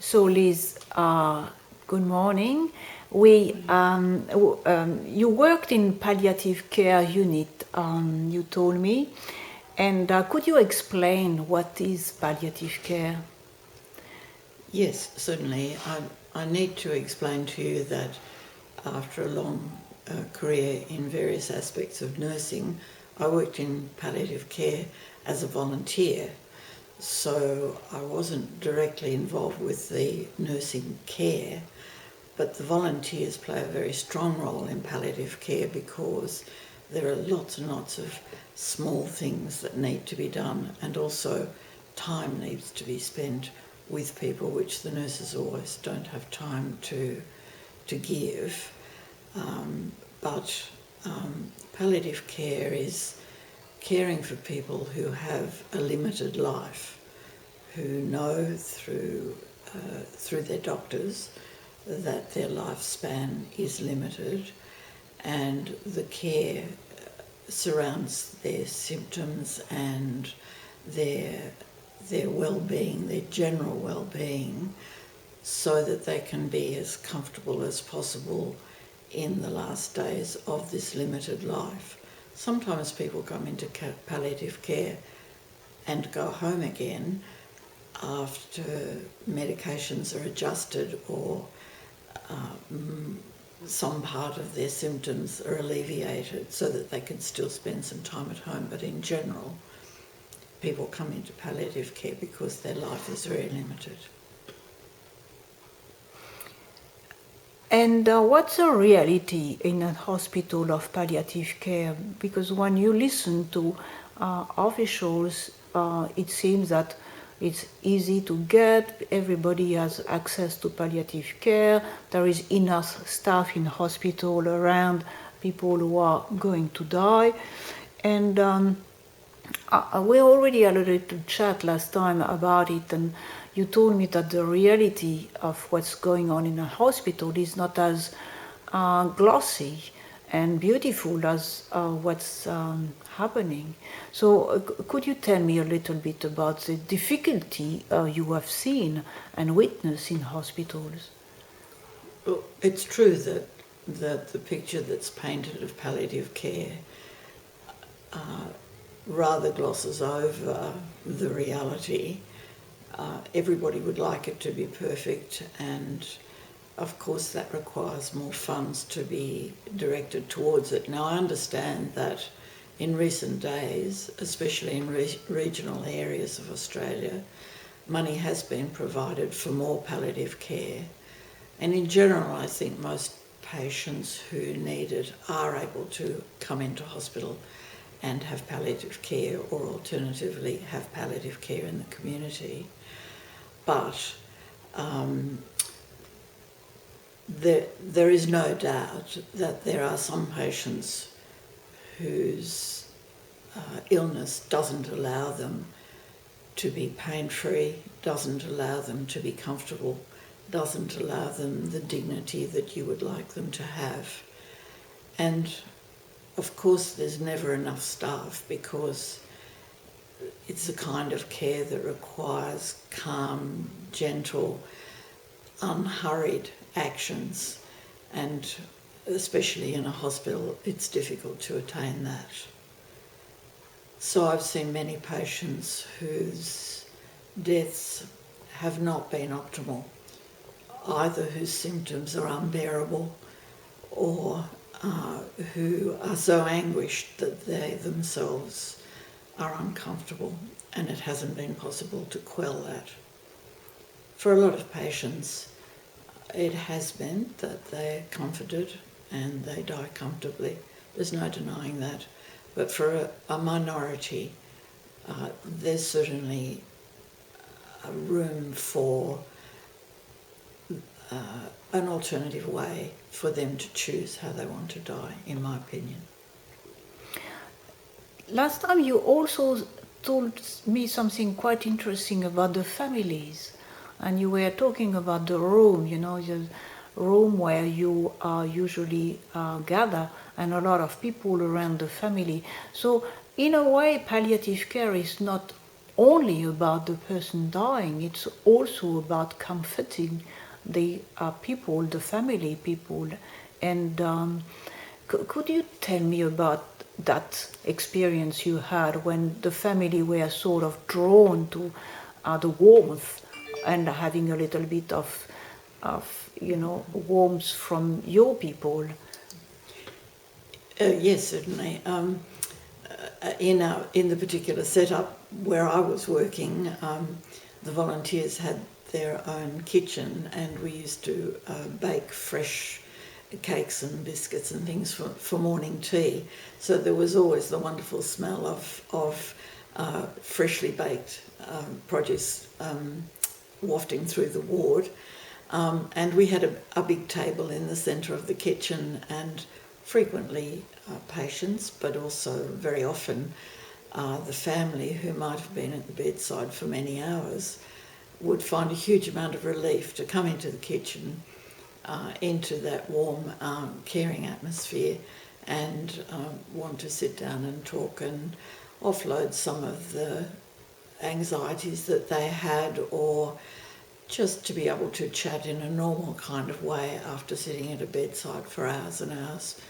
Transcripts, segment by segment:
So Liz, good morning. You worked in palliative care unit, you told me, and could you explain what is palliative care? Yes, certainly. I need to explain to you that after a long career in various aspects of nursing, I worked in palliative care as a volunteer. So I wasn't directly involved with the nursing care, but the volunteers play a very strong role in palliative care because there are lots and lots of small things that need to be done, and also time needs to be spent with people, which the nurses always don't have time to give. But palliative care is caring for people who have a limited life, who know through their doctors that their lifespan is limited, and the care surrounds their symptoms and their well-being, their general well-being, so that they can be as comfortable as possible in the last days of this limited life. Sometimes people come into palliative care and go home again after medications are adjusted or some part of their symptoms are alleviated so that they can still spend some time at home. But in general, people come into palliative care because their life is very limited. And what's the reality in a hospital of palliative care? Because when you listen to officials, it seems that it's easy to get, everybody has access to palliative care, there is enough staff in hospital around people who are going to die. And we already alluded to chat last time about it, and you told me that the reality of what's going on in a hospital is not as glossy and beautiful as what's happening. So could you tell me a little bit about the difficulty you have seen and witnessed in hospitals? Well, it's true that the picture that's painted of palliative care rather glosses over the reality. Everybody would like it to be perfect, and of course that requires more funds to be directed towards it. Now, I understand that in recent days, especially in regional areas of Australia, money has been provided for more palliative care, and in general I think most patients who need it are able to come into hospital and have palliative care, or alternatively have palliative care in the community. But there is no doubt that there are some patients whose illness doesn't allow them to be pain-free, doesn't allow them to be comfortable, doesn't allow them the dignity that you would like them to have. And of course there's never enough staff, because it's the kind of care that requires calm, gentle, unhurried actions, and especially in a hospital it's difficult to attain that. So I've seen many patients whose deaths have not been optimal, either whose symptoms are unbearable or who are so anguished that they themselves are uncomfortable, and it hasn't been possible to quell that. For a lot of patients, it has meant that they're comforted and they die comfortably. There's no denying that. But for a minority, there's certainly a room for an alternative way for them to choose how they want to die, in my opinion. Last time you also told me something quite interesting about the families, and you were talking about the room, the room where you usually gather, and a lot of people around the family. So in a way, palliative care is not only about the person dying, it's also about comforting the people, the family people. And could you tell me about that experience you had when the family were sort of drawn to the warmth and having a little bit of warmth from your people? Yes, certainly. In the particular setup where I was working, the volunteers had their own kitchen, and we used to bake fresh cakes and biscuits and things for morning tea. So there was always the wonderful smell of freshly baked produce wafting through the ward. And we had a big table in the centre of the kitchen, and frequently patients, but also very often the family, who might have been at the bedside for many hours, would find a huge amount of relief to come into the kitchen, into that warm, caring atmosphere, and want to sit down and talk and offload some of the anxieties that they had, or just to be able to chat in a normal kind of way after sitting at a bedside for hours and hours.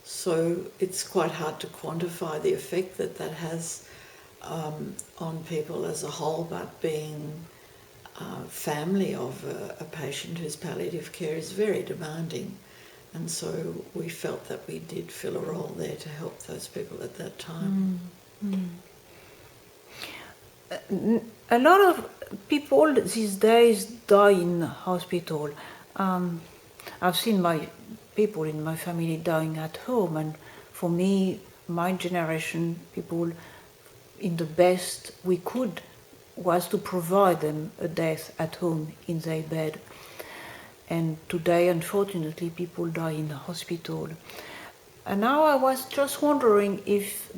So it's quite hard to quantify the effect that has on people as a whole, but being family of a patient whose palliative care is very demanding. And so we felt that we did fill a role there to help those people at that time. A lot of people these days die in hospital. I've seen my people in my family dying at home, and for me, my generation, people in the best we could was to provide them a death at home in their bed. And today, unfortunately, people die in the hospital. And now I was just wondering if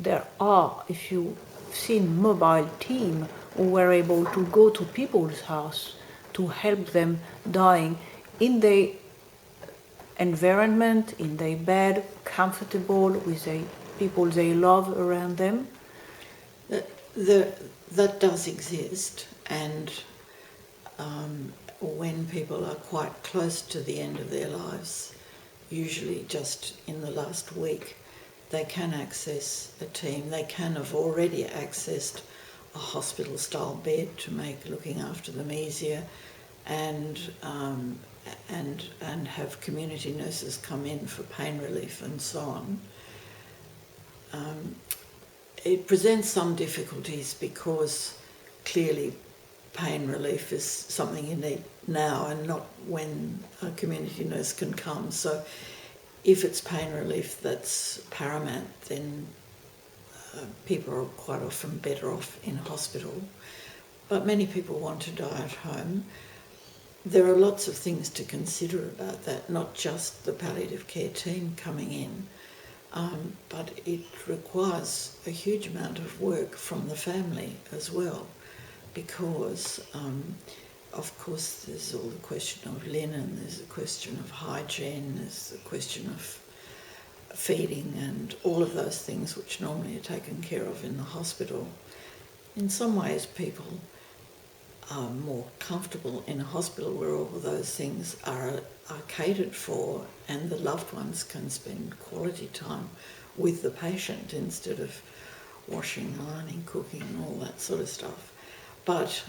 you've seen mobile team who were able to go to people's house to help them dying in their environment, in their bed, comfortable with the people they love around them. That does exist, and when people are quite close to the end of their lives, usually just in the last week, they can access a team. They can have already accessed a hospital-style bed to make looking after them easier, and have community nurses come in for pain relief and so on. It presents some difficulties because clearly pain relief is something you need now and not when a community nurse can come. So if it's pain relief that's paramount, then people are quite often better off in hospital. But many people want to die at home. There are lots of things to consider about that, not just the palliative care team coming in, but it requires a huge amount of work from the family as well, because of course there's all the question of linen, there's the question of hygiene, there's the question of feeding and all of those things which normally are taken care of in the hospital. In some ways people are more comfortable in a hospital where all of those things are catered for, and the loved ones can spend quality time with the patient instead of washing, ironing, cooking and all that sort of stuff. But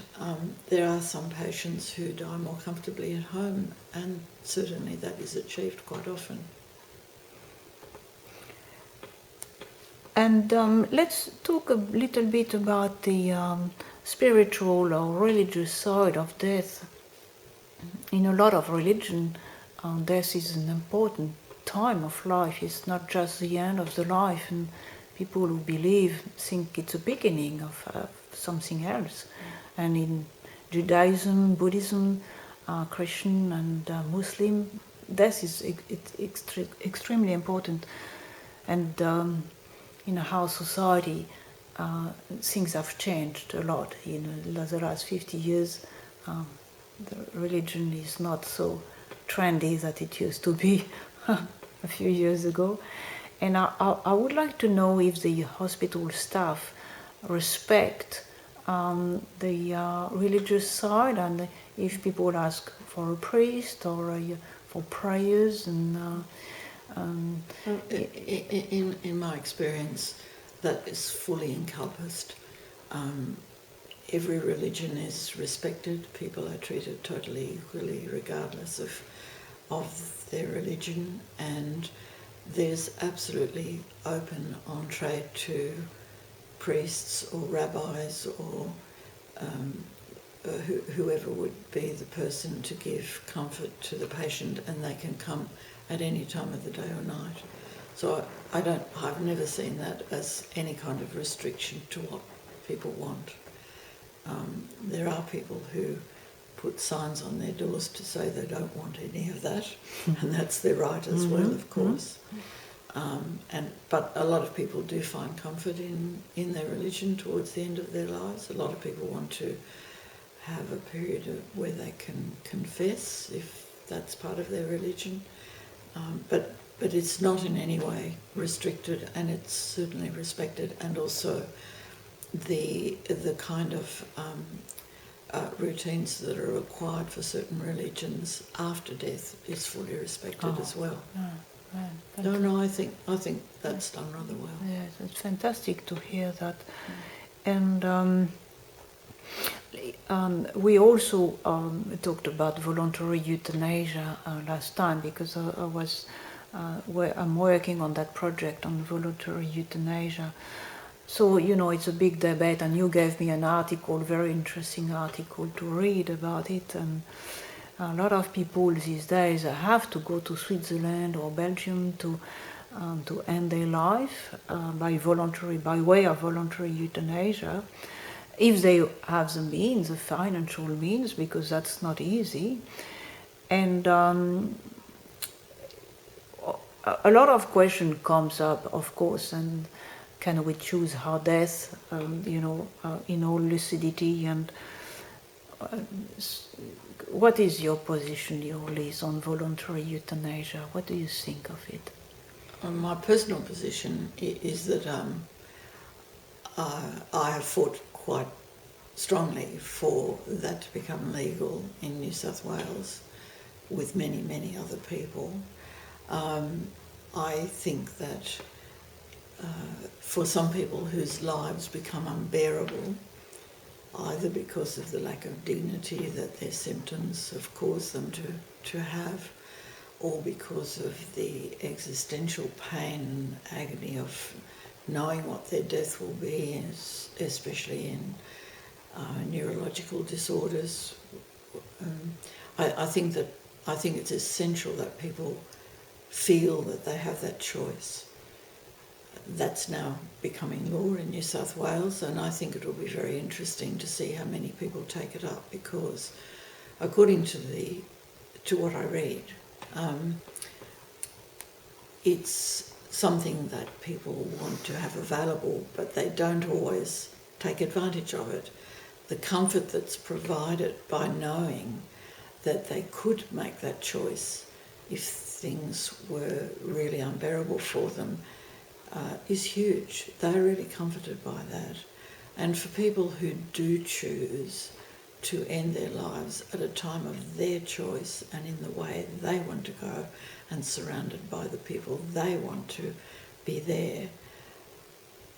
there are some patients who die more comfortably at home, and certainly that is achieved quite often. And let's talk a little bit about the spiritual or religious side of death. In a lot of religion, death is an important time of life. It's not just the end of the life, and people who believe think it's a beginning of something else. And in Judaism, Buddhism, Christian and Muslim, death is extremely important. And in our society, things have changed a lot. In the last 50 years, the religion is not so trendy that it used to be a few years ago. And I would like to know if the hospital staff respect the religious side, and if people ask for a priest or for prayers, and in my experience, that is fully encompassed. Every religion is respected. People are treated totally equally, regardless of their religion, and there's absolutely open entree to priests or rabbis or whoever would be the person to give comfort to the patient, and they can come at any time of the day or night. So I've never seen that as any kind of restriction to what people want. There are people who put signs on their doors to say they don't want any of that, and that's their right as well, of course. But a lot of people do find comfort in their religion towards the end of their lives. A lot of people want to have a period where they can confess, if that's part of their religion. But it's not in any way restricted, and it's certainly respected, and also the kind of routines that are required for certain religions after death is fully respected as well. No, I think that's done rather well. Yes, it's fantastic to hear that. And we also talked about voluntary euthanasia last time, because I'm working on that project on voluntary euthanasia. So, it's a big debate, and you gave me an article, very interesting article to read about it, and a lot of people these days have to go to Switzerland or Belgium to end their life by way of voluntary euthanasia, if they have the means, the financial means, because that's not easy. And a lot of question comes up, of course, and can we choose our death, in all lucidity, and what is your position, Liz, on voluntary euthanasia? What do you think of it? My personal position is that I have fought quite strongly for that to become legal in New South Wales with many, many other people. I think that for some people whose lives become unbearable, either because of the lack of dignity that their symptoms have caused them to have, or because of the existential pain and agony of knowing what their death will be, especially in neurological disorders. I think it's essential that people feel that they have that choice. That's now becoming law in New South Wales, and I think it will be very interesting to see how many people take it up, because according to what I read, it's something that people want to have available, but they don't always take advantage of it. The comfort that's provided by knowing that they could make that choice if things were really unbearable for them is huge. They're really comforted by that. And for people who do choose to end their lives at a time of their choice and in the way they want to go, and surrounded by the people they want to be there,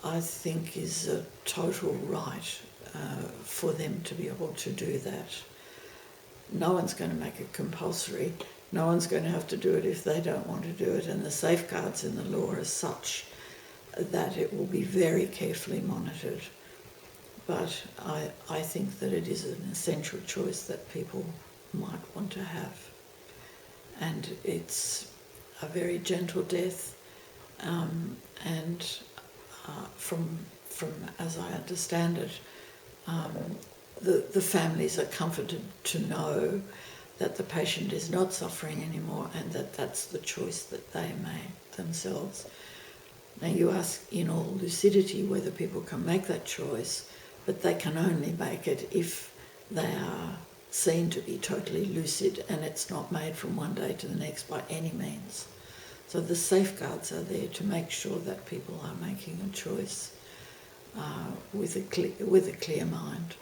I think is a total right for them to be able to do that. No one's going to make it compulsory. No one's going to have to do it if they don't want to do it, and the safeguards in the law are such that it will be very carefully monitored. But I think that it is an essential choice that people might want to have. And it's a very gentle death, and from as I understand it, the families are comforted to know that the patient is not suffering anymore, and that that's the choice that they made themselves. Now, you ask in all lucidity whether people can make that choice, but they can only make it if they are seen to be totally lucid, and it's not made from one day to the next by any means. So the safeguards are there to make sure that people are making a choice. with a clear mind.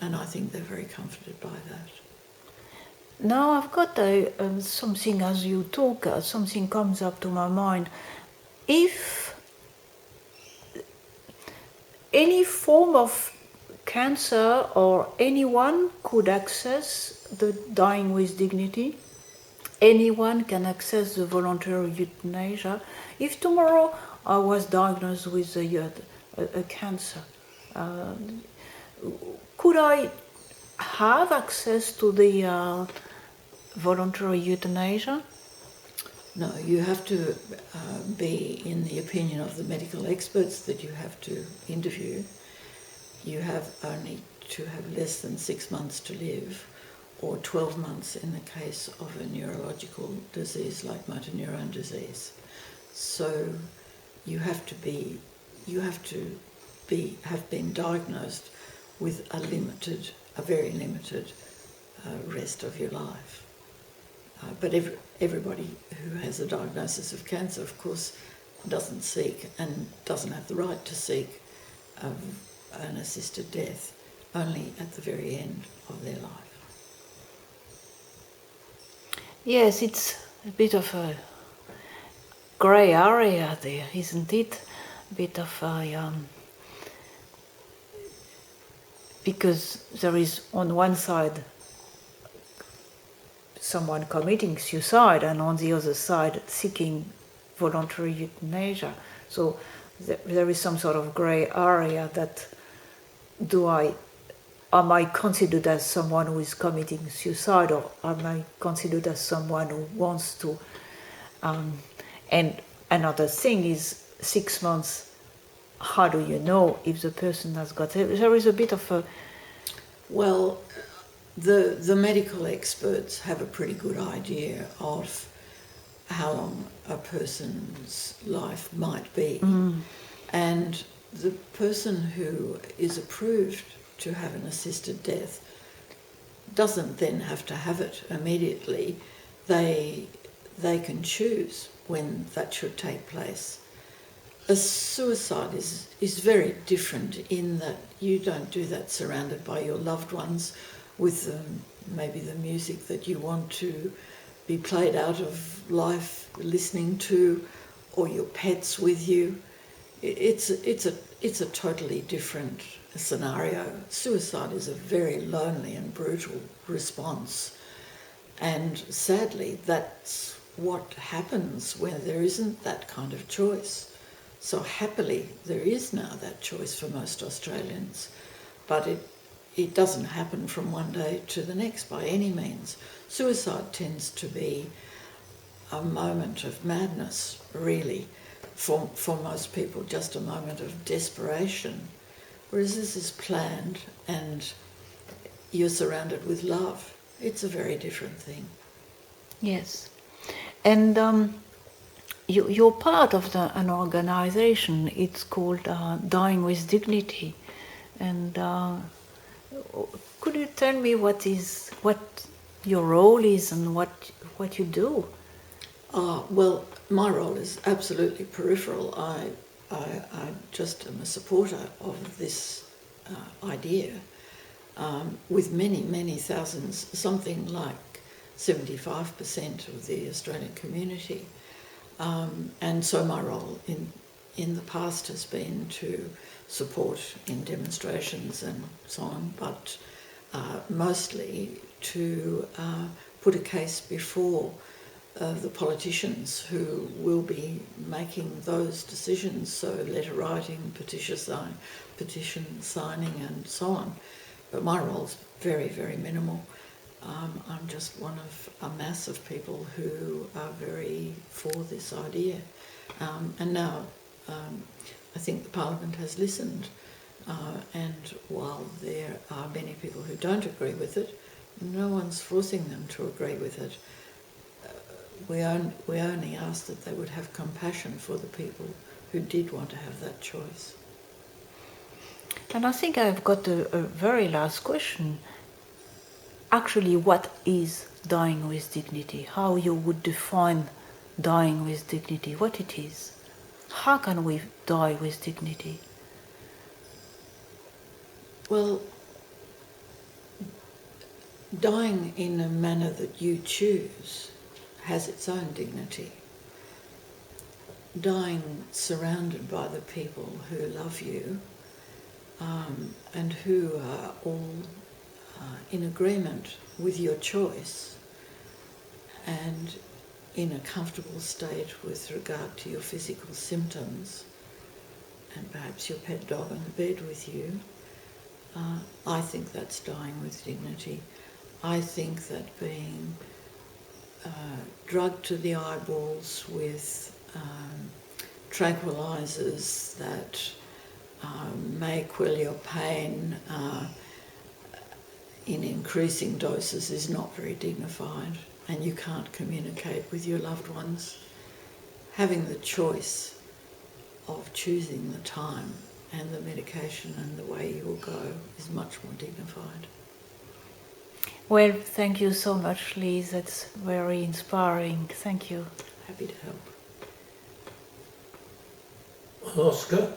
And I think they're very comforted by that. Now I've got something as you talk, something comes up to my mind. If any form of cancer or anyone could access the dying with dignity, anyone can access the voluntary euthanasia. If tomorrow I was diagnosed with a cancer, could I have access to the voluntary euthanasia? No, you have to be in the opinion of the medical experts that you have to interview. You have only to have less than 6 months to live, or 12 months in the case of a neurological disease like motor neurone disease. So you have to have been diagnosed with a very limited rest of your life. But everybody who has a diagnosis of cancer, of course, doesn't seek and doesn't have the right to seek an assisted death, only at the very end of their life. Yes, it's a bit of a grey area there, isn't it? A bit of a... because there is on one side someone committing suicide and on the other side seeking voluntary euthanasia. So there is some sort of grey area that am I considered as someone who is committing suicide, or am I considered as someone who wants to? And another thing is 6 months. How do you know if the person has got it? There is a bit of a... Well, the medical experts have a pretty good idea of how long a person's life might be. And the person who is approved to have an assisted death doesn't then have to have it immediately. They can choose when that should take place. A suicide is very different in that you don't do that surrounded by your loved ones with maybe the music that you want to be played out of life listening to, or your pets with you. It's a totally different scenario. Suicide is a very lonely and brutal response, and sadly that's what happens when there isn't that kind of choice. So happily there is now that choice for most Australians, but it doesn't happen from one day to the next by any means. Suicide tends to be a moment of madness, really, for most people, just a moment of desperation, whereas this is planned and you're surrounded with love. It's a very different thing. Yes. And you're part of an organization. It's called Dying with Dignity. And could you tell me what your role is and what you do? Well, my role is absolutely peripheral. I just am a supporter of this idea with many, many thousands, something like 75% of the Australian community. And so my role in the past has been to support in demonstrations and so on, but mostly to put a case before the politicians who will be making those decisions, so letter writing, petition signing and so on. But my role's very, very minimal. I'm just one of a mass of people who are very for this idea. And now I think the Parliament has listened, and while there are many people who don't agree with it, no one's forcing them to agree with it. We only ask that they would have compassion for the people who did want to have that choice. And I think I've got a very last question. Actually, what is dying with dignity? How you would define dying with dignity, what it is? How can we die with dignity? Well, dying in a manner that you choose has its own dignity. Dying surrounded by the people who love you and who are all in agreement with your choice and in a comfortable state with regard to your physical symptoms, and perhaps your pet dog on the bed with you, I think that's dying with dignity. I think that being drugged to the eyeballs with tranquilizers that may quell your pain in increasing doses is not very dignified, and you can't communicate with your loved ones. Having the choice of choosing the time and the medication and the way you will go is much more dignified. Well, thank you so much, Liz. That's very inspiring. Thank you. Happy to help. Oscar?